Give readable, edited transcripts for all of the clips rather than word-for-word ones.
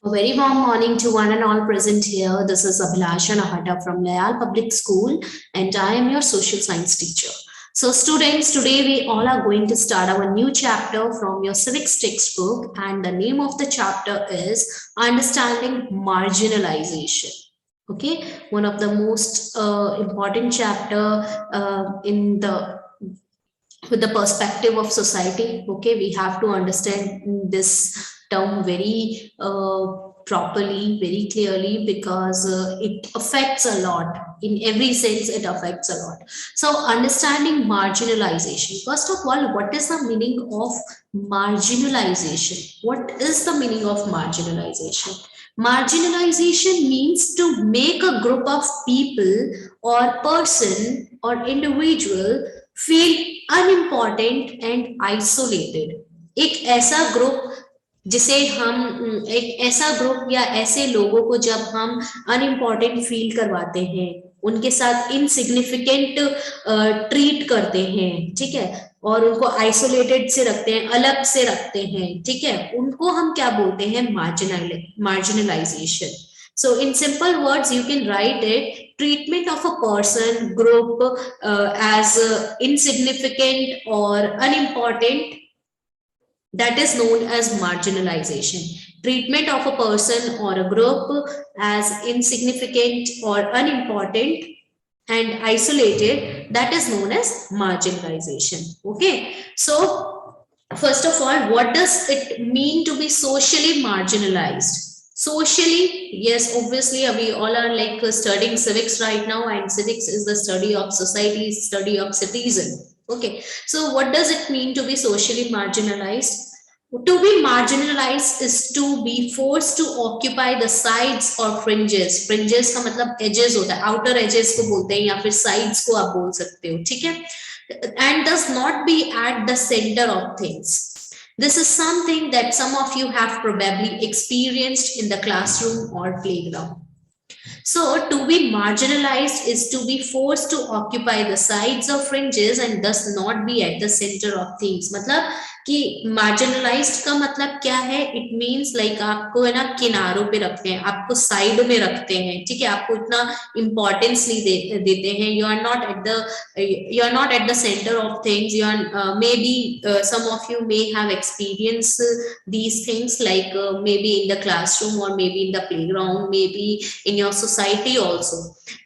A very warm morning to one and all present here. This is Abhilasha Nahata from Layal Public School, and I am your social science teacher. So, students, today we all are going to start our new chapter from your civics textbook, and the name of the chapter is Understanding Marginalization. Okay, one of the most important chapter in the with the perspective of society. Okay, we have to understand this term very properly, very clearly, because it affects a lot. In every sense it affects a lot. So understanding marginalization, first of all, what is the meaning of marginalization? What is the meaning of marginalization? Marginalization means to make a group of people or person or individual feel unimportant and isolated. एक ऐसा group जिसे हम एक ऐसा group या ऐसे लोगों को जब हम अनइम्पॉर्टेंट फील करवाते हैं, उनके साथ इनसिग्निफिकेंट ट्रीट करते हैं, ठीक है, और उनको आइसोलेटेड से रखते हैं, अलग से रखते हैं, ठीक है, उनको हम क्या बोलते हैं? Marginalisation. So in simple words, you can write it: treatment of a person, group as insignificant or unimportant, that is known as marginalization. Treatment of a person or a group as insignificant or unimportant and isolated, that is known as marginalization. Okay, so first of all, what does it mean to be socially marginalized? Socially, yes, obviously we all are like studying civics right now, and civics is the study of society, study of citizen. Okay, so what does it mean to be socially marginalized? To be marginalized is to be forced to occupy the sides or fringes. Fringes का मतलब edges होता है, outer edges को बोलते हैं, या फिर sides को आप बोल सकते हो, ठीक है, and does not be at the center of things. This is something that some of you have probably experienced in the classroom or playground. So to be marginalized is to be forced to occupy the sides of fringes and thus not be at the center of things. मतलब कि marginalized का मतलब क्या है? It means like आपको है ना किनारों पे रखते हैं, आपको साइड में रखते हैं, ठीक है, आपको इतना importance नहीं देते हैं. You are not at the center of things. You are maybe some of you may have experienced these things, like maybe in the classroom or maybe in the playground, maybe in your society also,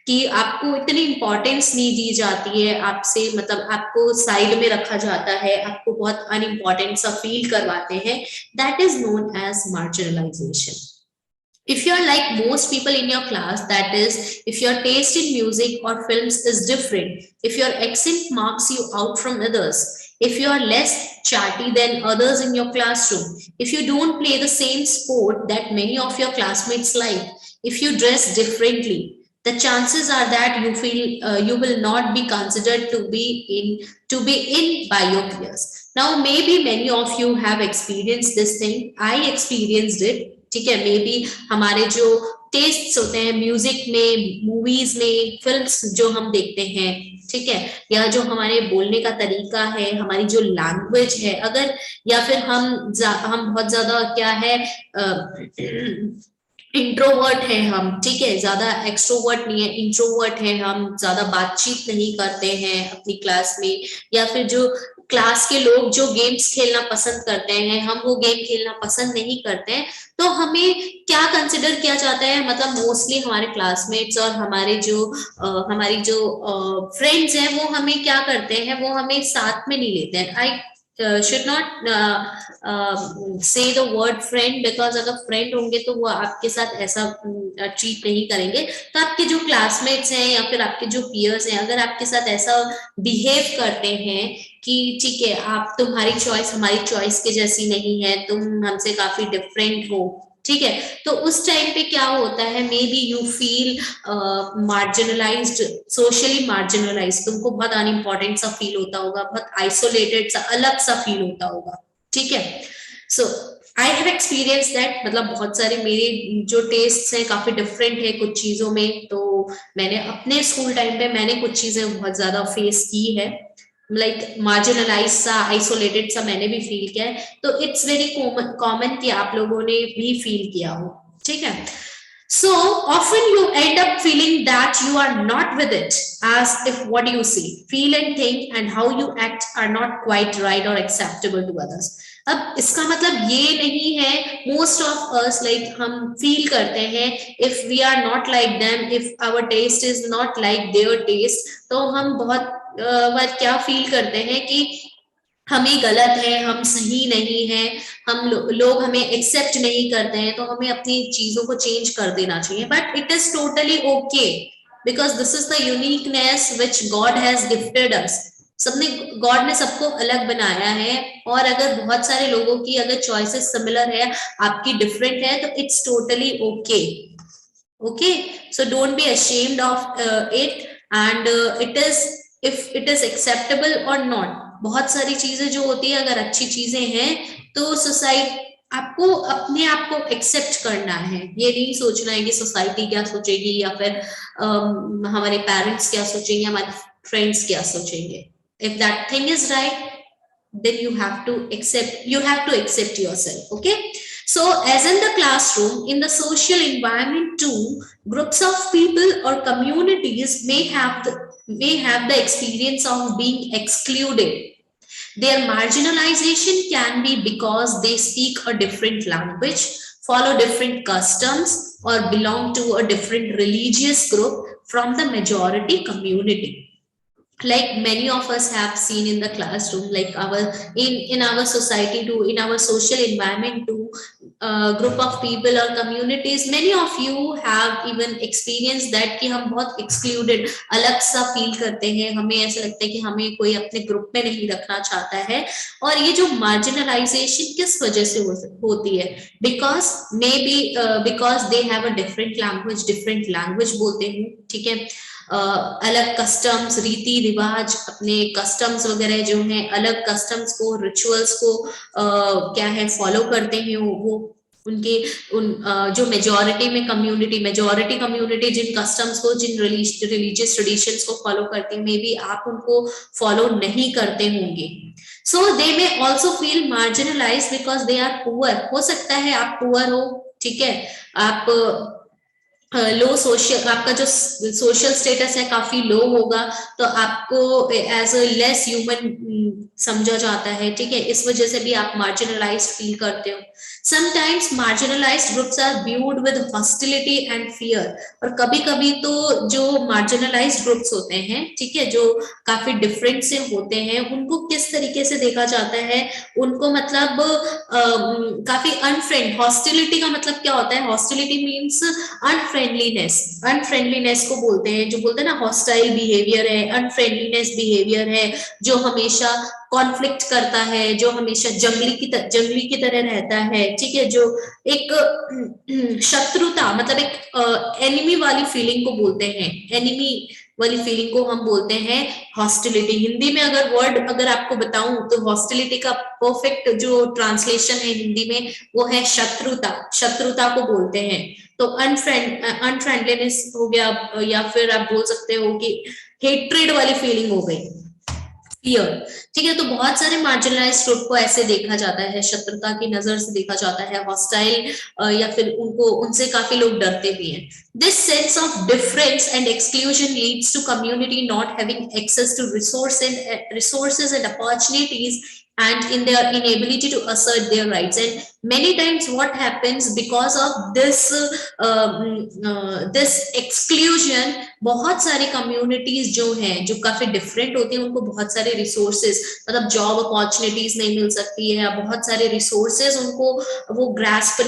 कि आपको इतनी importance नहीं दी जाती है, आपसे मतलब आपको side में रखा जाता है, आपको बहुत अनइम्पॉर्टेंट सा फील करवाते हैं. That is known as marginalization. If you are like most people in your class, that is, if your taste in music or films is different, if your accent marks you out from others, if you are less chatty than others in your classroom, if you don't play the same sport that many of your classmates like, if you dress differently, the chances are that you feel you will not be considered to be in by your peers. Now maybe many of you have experienced this thing. I experienced it, ठीक है. May be हमारे जो test होते हैं music में, movies में, films जो हम देखते हैं, ठीक है, या जो हमारे बोलने का तरीका है, हमारी जो लैंग्वेज है, अगर या फिर हम बहुत ज्यादा क्या है इंट्रोवर्ट है हम, ठीक है, ज्यादा एक्सट्रोवर्ट नहीं है, इंट्रोवर्ट है हम, ज्यादा बातचीत नहीं करते हैं अपनी क्लास में, या फिर जो क्लास के लोग जो गेम्स खेलना पसंद करते हैं, हम वो गेम खेलना पसंद नहीं करते हैं, तो हमें क्या कंसिडर किया जाता है? मतलब मोस्टली हमारे क्लासमेट्स और हमारी जो फ्रेंड्स हैं, वो हमें क्या करते हैं? वो हमें साथ में नहीं लेते हैं. आई should not say the word friend, because अगर फ्रेंड होंगे तो वो आपके साथ ऐसा ट्रीट नहीं करेंगे. तो आपके जो क्लासमेट्स हैं या फिर आपके जो पीयर्स हैं, अगर आपके साथ ऐसा बिहेव करते हैं कि ठीक है, आप तुम्हारी चॉइस हमारी चॉइस के जैसी नहीं है, तुम हमसे काफी डिफरेंट हो, ठीक है, तो उस टाइम पे क्या होता है? May be you feel marginalised, socially marginalised, तुमको बहुत अनइम्पॉर्टेंट सा फील होता होगा, बहुत आइसोलेटेड सा, अलग सा फील होता होगा, ठीक है. सो आई हैव एक्सपीरियंस दैट, मतलब बहुत सारे मेरे जो टेस्ट हैं काफी डिफरेंट है कुछ चीजों में. तो मैंने अपने स्कूल टाइम पे मैंने कुछ चीजें बहुत ज्यादा फेस की है, लाइक मार्जिनलाइज सा, आइसोलेटेड सा मैंने भी फील किया है. तो इट्स वेरी कॉमन कि आप लोगों ने भी फील किया हो. ठीक है. So often you end up feeling that you are not with it, as if what you see, feel and think and how you act are not quite right or acceptable to others. अब इसका मतलब ये नहीं है, most of us like हम feel करते हैं if we are not like them, if our taste is not like their taste, तो हम बहुत बार क्या feel करते हैं कि हमें गलत है, हम सही नहीं है, हम लोग हमें एक्सेप्ट नहीं करते हैं, तो हमें अपनी चीजों को चेंज कर देना चाहिए. But it is totally okay, because this is the uniqueness which God has gifted us. सबने, गॉड ने सबको अलग बनाया है, और अगर बहुत सारे लोगों की अगर चॉइसेस सिमिलर है, आपकी डिफरेंट है, तो it's totally okay. Okay, so don't be ashamed of it, and it is, if it is acceptable और नॉट. बहुत सारी चीजें जो होती है, अगर अच्छी चीजें हैं तो सोसाइटी, आपको अपने आप को एक्सेप्ट करना है. ये नहीं सोचना है कि सोसाइटी क्या सोचेगी, या फिर हमारे पेरेंट्स क्या सोचेंगे, हमारे फ्रेंड्स क्या सोचेंगे. If that thing is right, then you have to accept yourself. Okay, so as in the classroom, in the social environment too, groups of people or communities may have the experience of being excluded. Their marginalization can be because they speak a different language, follow different customs, or belong to a different religious group from the majority community. Like many of us have seen in the classroom, like our in our society too, in our social environment too, group of people or communities, many of you have even experienced that कि हम बहुत excluded, अलग सा feel करते हैं, हमें ऐसा लगता है कि हमें कोई अपने ग्रुप में नहीं रखना चाहता है. और ये जो marginalization किस वजह से होती है, because maybe because they have a different language बोलते हैं, ठीक है, अलग कस्टम्स, रीति रिवाज, अपने कस्टम्स वगैरह जो हैं, अलग कस्टम्स को, रिचुअल्स को क्या है फॉलो करते हैं वो उनके जो मेजॉरिटी में मेजॉरिटी कम्युनिटी जिन कस्टम्स को, जिन रिलीजियस ट्रेडिशंस को फॉलो करती है, मे बी आप उनको फॉलो नहीं करते होंगे. So they may also feel marginalized because they are poor. हो सकता है आप पुअर हो, ठीक है, आप लो सोशल, आपका जो सोशल स्टेटस है काफी लो होगा, तो आपको एज अ लेस ह्यूमन समझा जाता है, ठीक है, इस वजह से भी आप मार्जिनलाइज्ड फील करते हो. Sometimes marginalized groups are viewed with hostility and fear. और कभी-कभी तो जो marginalized groups होते हैं, ठीक है, जो काफी different से होते हैं, उनको किस तरीके से देखा जाता है, उनको मतलब काफी unfriend, hostility का मतलब क्या होता है, hostility means अनफ्रेंडलीनेस को बोलते हैं, जो बोलते हैं ना हॉस्टाइल बिहेवियर है, अनफ्रेंडलीनेस बिहेवियर है, जो हमेशा कॉन्फ्लिक्ट करता है, जो हमेशा जंगली की तरह रहता है, ठीक है, जो एक शत्रुता, मतलब एक एनिमी वाली फीलिंग को बोलते हैं, एनिमी वाली फीलिंग को हम बोलते हैं हॉस्टिलिटी. हिंदी में अगर वर्ड अगर आपको बताऊं तो हॉस्टिलिटी का परफेक्ट जो ट्रांसलेशन है हिंदी में वो है शत्रुता. शत्रुता को बोलते हैं. तो अनफ्रेंडलीनेस हो गया, या फिर आप बोल सकते हो कि हेट्रेड वाली फीलिंग हो गई, फियर, ठीक है. तो बहुत सारे मार्जिनलाइज्ड ग्रुप को ऐसे देखा जाता है, शत्रुता की नजर से देखा जाता है, हॉस्टाइल, या फिर उनको, उनसे काफी लोग डरते भी हैं. This sense of difference and exclusion leads to community not having access to resources and opportunities, and in their inability to assert their rights. And many times what happens because of this exclusion, बहुत सारी communities जो हैं, जो काफी different होती हैं, उनको बहुत सारे resources, मतलब job opportunities नहीं मिल सकती है, या बहुत सारे resources उनको वो grasp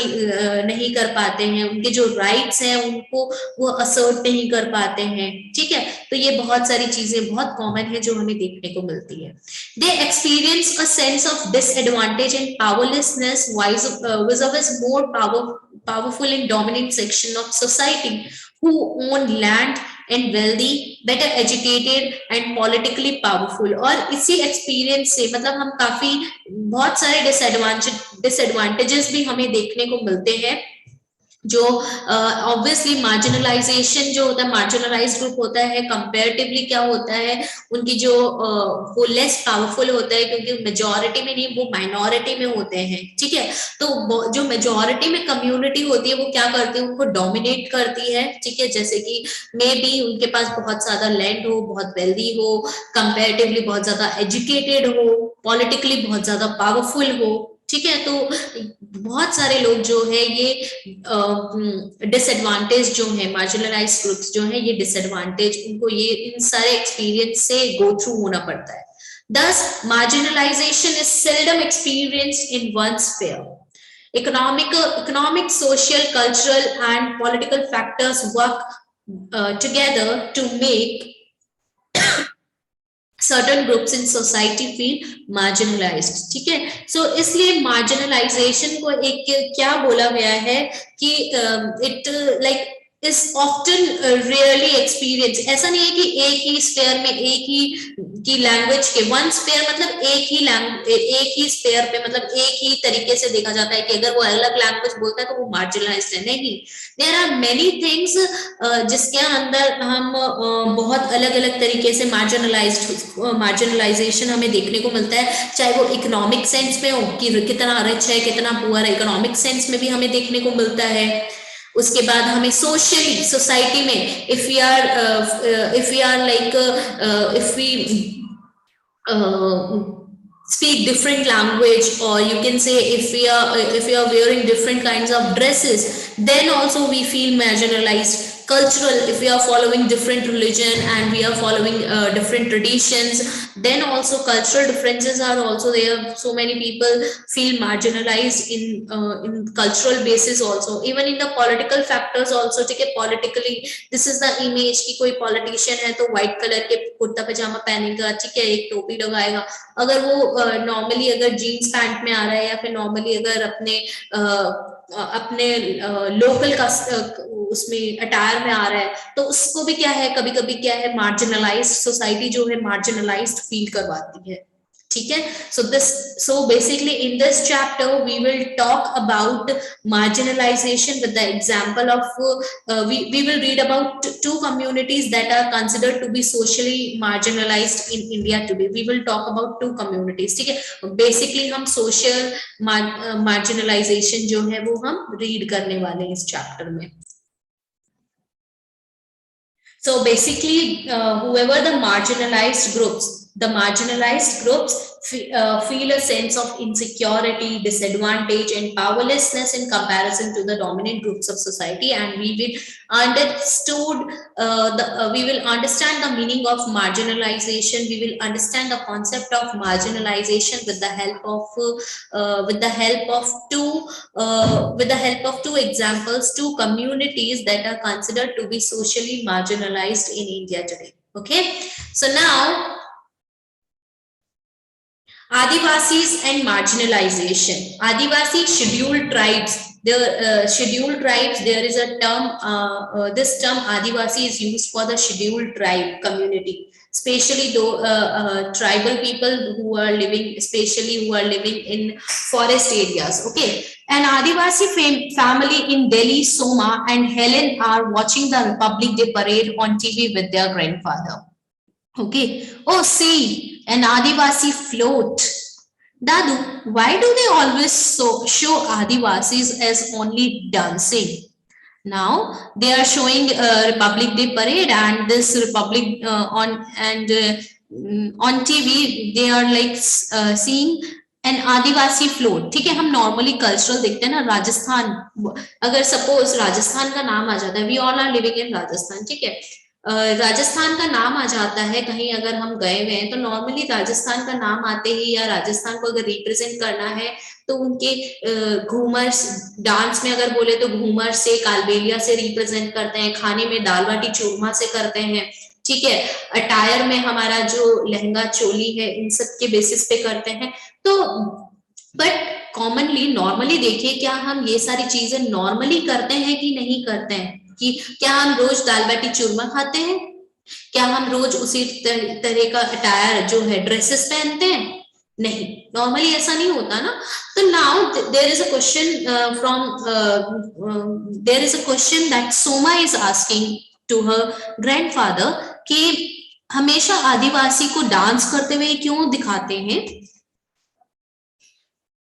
नहीं कर पाते हैं, उनके जो rights हैं उनको वो assert नहीं कर पाते हैं, ठीक है. तो ये बहुत सारी चीजें बहुत common है जो हमें देखने को मिलती है. They experience a sense of disadvantage and powerlessness vis-a-vis more powerful and dominant section of society who own land and wealthy, better educated and politically powerful. और इसी experience से मतलब हम काफी बहुत सारे disadvantages भी हमें देखने को मिलते हैं जो ऑब्वियसली मार्जिनलाइजेशन जो होता है, मार्जिनलाइज्ड ग्रुप होता है, कंपैरेटिवली क्या होता है, उनकी जो वो लेस पावरफुल होता है, क्योंकि मेजॉरिटी में नहीं, वो माइनॉरिटी में होते हैं, ठीक है। तो जो मेजॉरिटी में कम्युनिटी होती है वो क्या करती है, उनको डोमिनेट करती है, ठीक है। जैसे कि मे बी उनके पास बहुत ज्यादा लैंड हो, बहुत वेल्दी हो, कंपैरेटिवली बहुत ज्यादा एजुकेटेड हो, पॉलिटिकली बहुत ज्यादा पावरफुल हो, ठीक है। तो बहुत सारे लोग जो है ये डिसएडवांटेज जो है, मार्जिनलाइज ग्रुप्स जो है, ये डिसएडवांटेज उनको ये इन सारे एक्सपीरियंस से गो थ्रू होना पड़ता है। Thus, marginalization is seldom experienced in one sphere. Economic, social, cultural, and political factors work together to make certain groups in society feel marginalized, ठीक है। सो इसलिए marginalization को एक क्या बोला गया है कि it like is often rarely experience. ऐसा नहीं है कि एक ही स्पेयर में एक ही की लैंग्वेज के, वन स्पेयर मतलब एक ही स्पेयर पे, मतलब एक ही तरीके से देखा जाता है कि अगर वो अलग लैंग्वेज बोलता है तो वो मार्जिनलाइज्ड है, नहीं। देयर आर मेनी थिंग्स जिसके अंदर हम बहुत अलग अलग तरीके से मार्जिनलाइजेशन हमें देखने को मिलता है, चाहे वो इकोनॉमिक सेंस में हो कि कितना रिच है कितना पुअर है, इकोनॉमिक सेंस में भी हमें देखने को मिलता है। उसके बाद हमें सोशली, सोसाइटी में, if we are like if we speak different language, or you can say if we are wearing different kinds of dresses, then also we feel marginalized. Cultural, if we are following different religion and we are following different traditions, then also cultural differences are also there. So many people feel marginalized in cultural basis also, even in the political factors also, ठीक है। politically this is the image कि कोई politician है तो white color के कुर्ता पजामा पहनेगा, ठीक है, एक टोपी लगाएगा। अगर वो नॉर्मली अगर जीन्स पैंट में आ रहा है, या फिर नॉर्मली अगर अपने लोकल का उसमें अटायर में आ रहा है, तो उसको भी क्या है, कभी कभी क्या है, मार्जिनलाइज्ड सोसाइटी जो है मार्जिनलाइज्ड फील करवाती है, ठीक है। So basically in this chapter we will talk about marginalization with the example of we will read about two communities that are considered to be socially marginalized in India today. We will talk about two communities, ठीक है। basically हम social marginalization जो है वो हम read करने वाले हैं इस chapter में। So basically, whoever the marginalized groups feel a sense of insecurity, disadvantage, and powerlessness in comparison to the dominant groups of society. And we will understand the meaning of marginalization. We will understand the concept of marginalization with the help of two examples, two communities that are considered to be socially marginalized in India today. Okay, so now Adivasis and marginalization. Adivasi scheduled tribes. The scheduled tribes, there is a term, this term Adivasi is used for the scheduled tribe community, especially tribal people who are living, especially who are living in forest areas. Okay. An Adivasi family in Delhi, Soma and Helen are watching the Republic Day parade on TV with their grandfather. Okay. Oh, see, an Adivasi float. Dadu, why do they always show Adivasis as only dancing? Now they are showing Republic Day parade, and this Republic on TV they are like seeing an Adivasi float, ठीक है। हम normally cultural देखते हैं ना, राजस्थान, अगर suppose Rajasthan का नाम आ जाता है, we all are living in Rajasthan, ठीक है, राजस्थान का नाम आ जाता है कहीं अगर हम गए हुए हैं, तो नॉर्मली राजस्थान का नाम आते ही, या राजस्थान को अगर रिप्रेजेंट करना है तो उनके घूमर डांस में अगर बोले तो घूमर से, कालबेलिया से रिप्रेजेंट करते हैं, खाने में दाल बाटी चूरमा से करते हैं, ठीक है, अटायर में हमारा जो लहंगा चोली है इन सब के बेसिस पे करते हैं। तो बट कॉमनली नॉर्मली देखिए, क्या हम ये सारी चीजें नॉर्मली करते हैं कि नहीं करते हैं? कि क्या हम रोज दाल बाटी चूरमा खाते हैं? क्या हम रोज उसी तरह का अटायर जो है ड्रेसेस पहनते हैं? नहीं। नॉर्मली ऐसा नहीं होता ना। तो now there is a question there is a question that Soma is asking to her grandfather कि हमेशा आदिवासी को डांस करते हुए क्यों दिखाते हैं?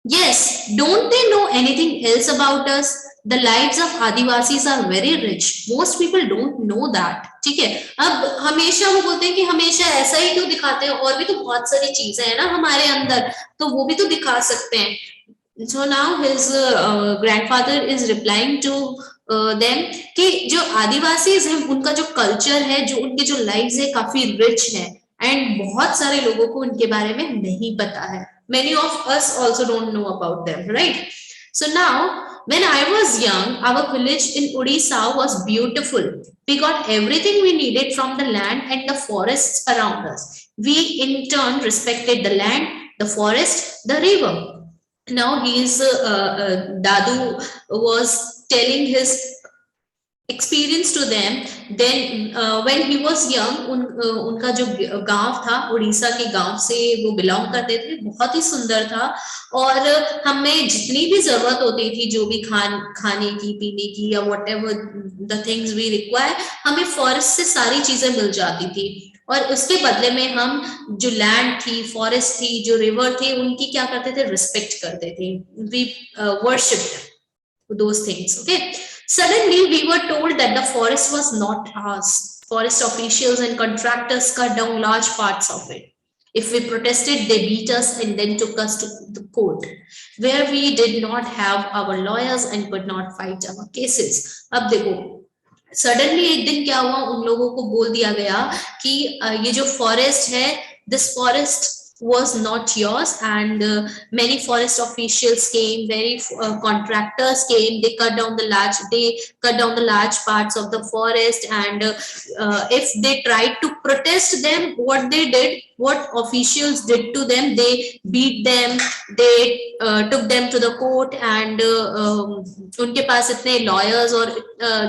Yes, don't they know anything else about us? The lives of Adivasis are very rich. Most people don't know that. ठीक है, अब हमेशा वो बोलते हैं कि हमेशा ऐसा ही क्यों दिखाते हैं, और भी तो बहुत सारी चीजें हैं ना हमारे अंदर, तो वो भी तो दिखा सकते हैं. So now his grandfather is replying to them कि जो आदिवासीज हैं उनका जो कल्चर है, जो उनके जो लाइव्स है काफी रिच है, एंड बहुत सारे लोगों को उनके बारे में नहीं पता है. Many of us also don't know about them, right? So now, when I was young, our village in Odisha was beautiful. We got everything we needed from the land and the forests around us. We in turn respected the land, the forest, the river. Now his Dadu was telling his experience to them. Then when he was young, उनका जो गांव था, उड़ीसा के गांव से वो belong करते थे, बहुत ही सुंदर था, और हमें जितनी भी जरूरत होती थी, जो भी खाने की, पीने की, या whatever the things we require, हमें फॉरेस्ट से सारी चीजें मिल जाती थी, और उसके बदले में हम जो लैंड थी, फॉरेस्ट थी, जो रिवर थे, उनकी क्या करते थे, रिस्पेक्ट करते थे. We worship those things. Okay. Suddenly, we were told that the forest was not ours. Forest officials and contractors cut down large parts of it. If we protested, they beat us and then took us to the court, where we did not have our lawyers and could not fight our cases. अब देखो, suddenly एक दिन क्या हुआ, उन लोगों को बोल दिया गया कि ये जो फॉरेस्ट है, this forest was not yours, and many forest officials came, contractors came, they cut down the large parts of the forest, and if they tried to protest them, what officials did to them, they beat them, they took them to the court, and उनके पास इतने lawyers, और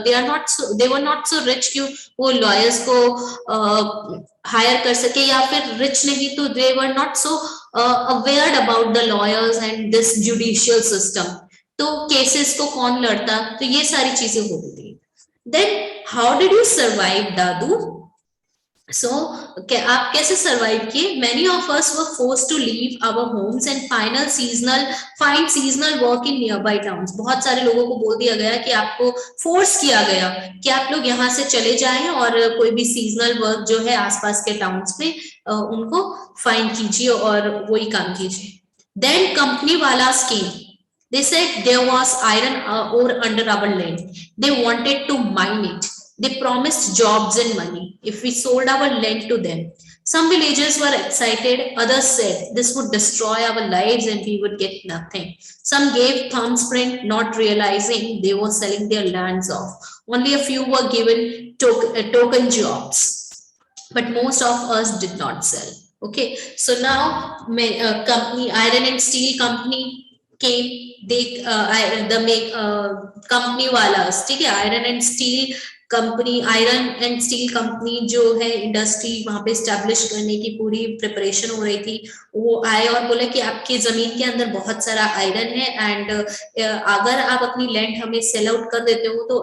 they were not so rich कि वो lawyers को higher कर सके, या फिर रिच नहीं, तो they were not so aware about the lawyers and this judicial system. तो केसेस को कौन लड़ता, तो ये सारी चीजें होती थी. Then how did you survive, दादू? So, आप कैसे सर्वाइव किए? Many of us were forced to leave our homes and find seasonal work in nearby towns. बहुत सारे लोगों को बोल दिया गया कि आपको फोर्स किया गया कि आप लोग यहाँ से चले जाएं और कोई भी सीजनल वर्क जो है आसपास के टाउन्स में उनको फाइंड कीजिए और वही काम कीजिए. Then company wala scheme. They said there was iron ore under our land. They wanted to mine it. They promised jobs and money if we sold our land to them. Some villagers were excited, others said this would destroy our lives and we would get nothing. Some gave thumbprint, not realizing they were selling their lands off. Only a few were given token jobs, but most of us did not sell. Okay, so now company, iron and steel company came. They company वाला, ठीक है, iron and steel company, iron and steel company जो है industry वहां पे establish करने की पूरी प्रिपरेशन हो रही थी. वो आए और बोले कि आपकी जमीन के अंदर बहुत सारा आयरन है, एंड अगर आप अपनी लैंड हमें सेल आउट कर देते हो तो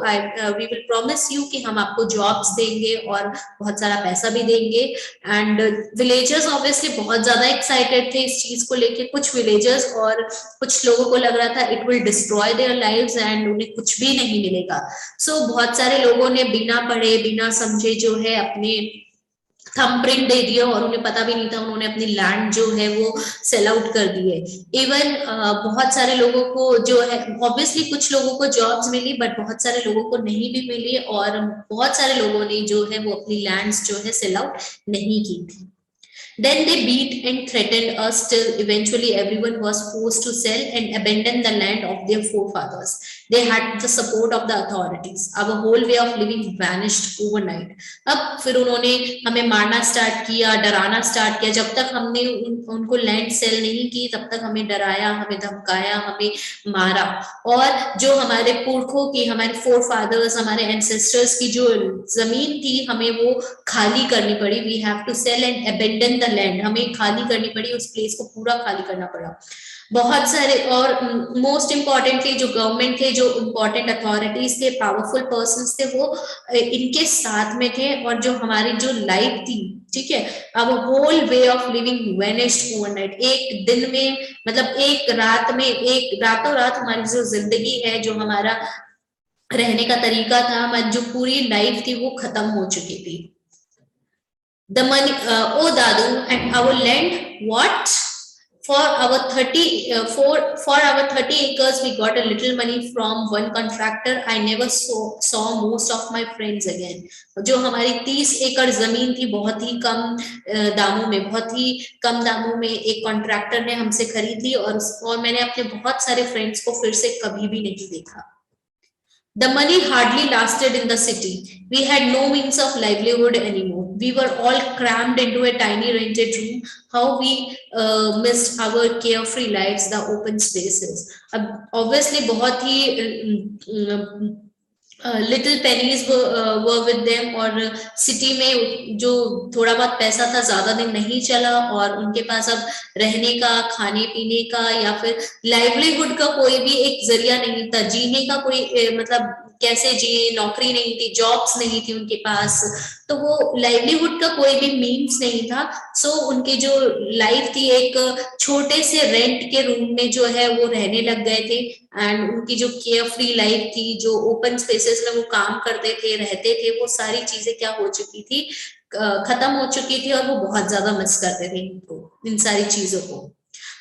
वी विल प्रॉमिस यू कि हम आपको जॉब्स देंगे और बहुत सारा पैसा भी देंगे. एंड विलेजर्स ऑब्वियसली बहुत ज्यादा एक्साइटेड थे इस चीज को लेके. कुछ विलेजर्स और कुछ लोगों को लग रहा था it will destroy their lives and उन्हें कुछ भी नहीं मिलेगा. सो बहुत सारे लोगों ने बिना पढ़े बिना समझे जो है अपने थंबप्रिंट दे दिए और उन्हें पता भी नहीं था, उन्होंने अपनी लैंड जो है वो सेल आउट कर दिए. इवन बहुत सारे लोगों को जो है, ऑब्वियसली कुछ लोगों को जॉब्स मिली बट बहुत सारे लोगों को नहीं भी मिली, और बहुत सारे लोगों ने जो है वो अपनी लैंड्स जो है सेल आउट नहीं की थी. Then they beat and threatened us till eventually everyone was forced to sell and abandon the land of their forefathers. They had the support of the authorities. Our whole way of living vanished overnight. अब फिर उन्होंने हमें मारना start किया, डराना start किया. जब तक हमने उनको लैंड सेल नहीं की तब तक हमें डराया, हमें धमकाया, हमें मारा. और जो हमारे पुरखों की, हमारे फोर फादर्स, हमारे एंसेस्टर्स की जो जमीन थी हमें वो खाली करनी पड़ी. We have to sell and abandon the land. हमें खाली करनी पड़ी, उस प्लेस को पूरा खाली करना पड़ा. बहुत सारे, और मोस्ट इम्पॉर्टेंटली जो गवर्नमेंट थे, जो इम्पोर्टेंट अथॉरिटीज थे, पावरफुल पर्संस थे, वो इनके साथ में थे. और जो हमारी जो लाइफ थी, ठीक है, अब whole way of living vanished overnight. एक दिन में, मतलब एक रात में, एक रातों रात हमारी जो जिंदगी है, जो हमारा रहने का तरीका था, हमारी जो पूरी लाइफ थी वो खत्म हो चुकी थी. The money, oh Dadu, and our land, what? For our 30 acres, we got a little money from one contractor. I never saw most of my friends again. जो हमारी 30 एकड़ जमीन थी, बहुत ही कम दामों में, बहुत ही कम दामों में एक कॉन्ट्रैक्टर ने हमसे खरीद ली, और मैंने अपने बहुत सारे फ्रेंड्स को फिर से कभी भी नहीं देखा. The money hardly lasted in the city. We had no means of livelihood anymore. We were all crammed into a tiny rented room. How we missed our carefree lives, the open spaces. Obviously, बहुत ही little pennies were with them. और city में जो थोड़ा बहुत पैसा था, ज्यादा दिन नहीं चला, और उनके पास अब रहने का, खाने पीने का, या फिर लाइवलीहुड का कोई भी एक जरिया नहीं था. जीने का कोई मतलब कैसे जिए, नौकरी नहीं थी, जॉब्स नहीं थी उनके पास, तो वो लाइवलीहुड का कोई भी मीन्स नहीं था. सो उनकी जो लाइफ थी, एक छोटे से रेंट के रूम में जो है वो रहने लग गए थे. एंड उनकी जो केयर फ्री लाइफ थी, जो ओपन स्पेसेस में वो काम करते थे, रहते थे, वो सारी चीजें क्या हो चुकी थी, खत्म हो चुकी थी. और वो बहुत ज्यादा मिस करते थे इनको, इन सारी चीजों को.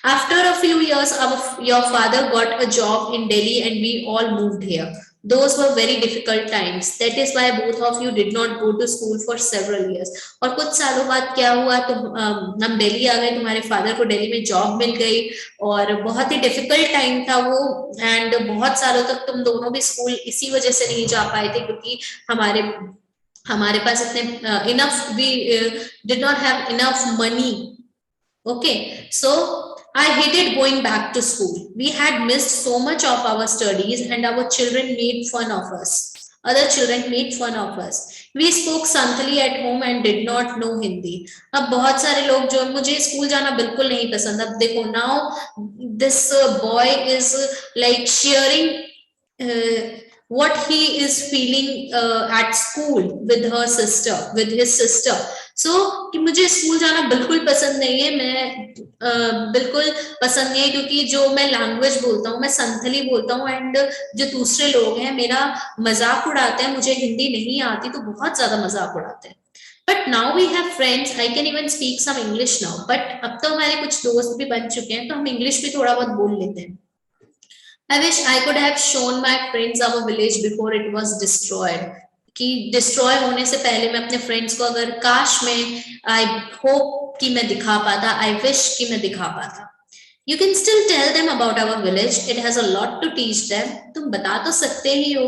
After a few years, your father got a job in Delhi and we all moved here. Those were very difficult times. That is why both of you did not go to school for several years. और कुछ सालों बाद क्या हुआ, तो हम दिल्ली आ गए, तुम्हारे फादर को दिल्ली में जॉब मिल गई, और बहुत ही डिफिकल्ट टाइम था वो. एंड बहुत सालों तक तुम दोनों भी स्कूल इसी वजह से नहीं जा पाए थे, क्योंकि हमारे पास इतने enough, we did not have enough money. Okay, so I hated going back to school. We had missed so much of our studies and our children made fun of us. Other children made fun of us. We spoke Santali at home and did not know Hindi. अब बहुत सारे लोग जो, मुझे school जाना बिल्कुल नहीं पसंद. अब देखो, now this boy is like sharing what he is feeling at school with her sister, with his sister. So कि मुझे स्कूल जाना बिल्कुल पसंद नहीं है, मैं बिल्कुल पसंद नहीं है, क्योंकि जो मैं लैंग्वेज बोलता हूँ, मैं संथली बोलता हूँ, एंड जो दूसरे लोग हैं मेरा मजाक उड़ाते हैं. मुझे हिंदी नहीं आती तो बहुत ज्यादा मजाक उड़ाते हैं. But now we have friends. I can even speak some English now. But अब तो हमारे कुछ दोस्त भी बन चुके हैं, तो हम इंग्लिश भी थोड़ा बहुत बोल लेते हैं. I wish I could have shown my friends our village before it was destroyed. कि डिस्ट्रॉय होने से पहले मैं अपने फ्रेंड्स को, अगर काश में, आई होप कि मैं दिखा पाता, आई विश कि मैं दिखा पाता. You can still tell them about our village. It has a lot to teach them. तुम बता तो सकते ही हो.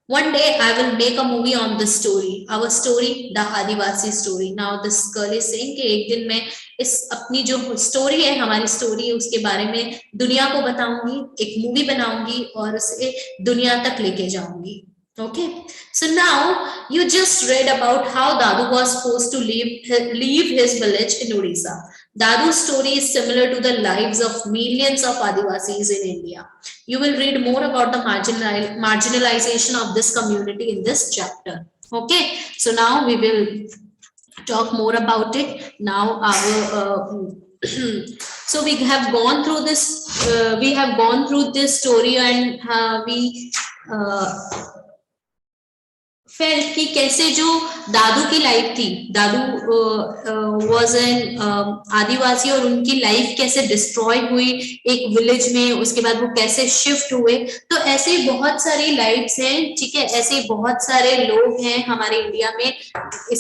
One day I will make a movie on this story, our story, the Adivasi story. Now this girl is saying कि एक दिन मैं इस अपनी जो स्टोरी है, हमारी स्टोरी है, उसके बारे में दुनिया को बताऊंगी, एक मूवी बनाऊंगी और उसे दुनिया तक लेके जाऊंगी. Okay, so now you just read about how Dadu was forced to leave his village in Odisha. Dadu's story is similar to the lives of millions of Adivasis in India. You will read more about the marginalization of this community in this chapter. Okay, so now we will talk more about it. Now our so we have gone through this story, and we felt कि कैसे जो दादू की life थी, दादू was an आदिवासी, और उनकी life कैसे destroy हुई एक विलेज में, उसके बाद वो कैसे शिफ्ट हुए. तो ऐसे बहुत सारी लाइफ्स हैं, ठीक है, ऐसे बहुत सारे लोग हैं हमारे इंडिया में,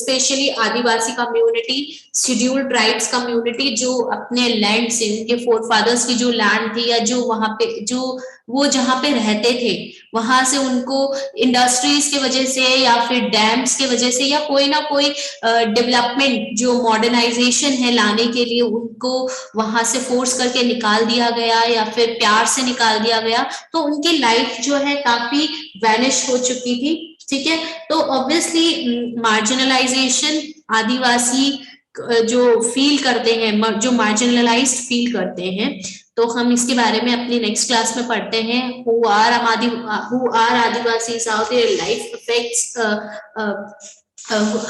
स्पेशली आदिवासी कम्युनिटी, शेड्यूल्ड ट्राइब्स कम्युनिटी, जो अपने लैंड से, उनके फोर फादर्स की जो लैंड थी, या जो वहां पे जो वो जहाँ पे रहते थे वहां से उनको इंडस्ट्रीज की वजह से या फिर डैम्स की वजह से या कोई ना कोई डेवलपमेंट जो मॉडर्नाइजेशन है लाने के लिए उनको वहां से फोर्स करके निकाल दिया गया या फिर प्यार से निकाल दिया गया, तो उनकी लाइफ जो है काफी वैनिश हो चुकी थी। ठीक है, तो ऑब्वियसली मार्जिनलाइजेशन, आदिवासी जो फील करते हैं, जो मार्जिनलाइज्ड फील करते हैं, तो हम इसके बारे में अपनी नेक्स्ट क्लास में पढ़ते हैं। Who are Adivasis, how their life affects,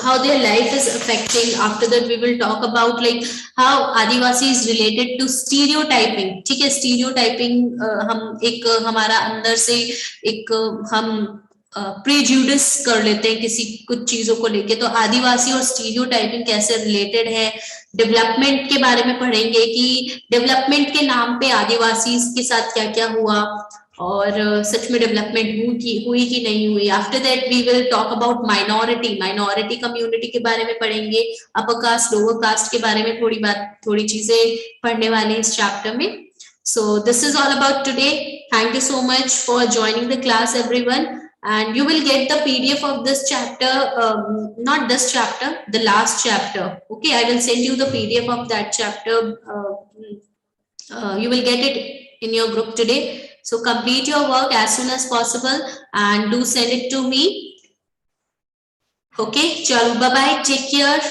how their life is affecting. After that we will talk about like how Adivasi is related to stereotyping. ठीक है, stereotyping हम एक हमारा अंदर से एक हम प्रेजुडिस कर लेते हैं किसी कुछ चीजों को लेके, तो आदिवासी और स्टीरियोटाइपिंग कैसे रिलेटेड है। डेवलपमेंट के बारे में पढ़ेंगे कि डेवलपमेंट के नाम पे आदिवासी के साथ क्या क्या हुआ और सच में डेवलपमेंट हुई कि नहीं हुई। After that we will talk about minority community के बारे में पढ़ेंगे, अपर कास्ट लोअर कास्ट के बारे में थोड़ी चीजें पढ़ने वाले इस चैप्टर में। So this is all about today. Thank you so much for joining the class everyone, and you will get the PDF of this chapter, not this chapter, the last chapter. Okay, I will send you the PDF of that chapter. You will get it in your group today. So complete your work as soon as possible and do send it to me. Okay, chalo, bye bye, take care.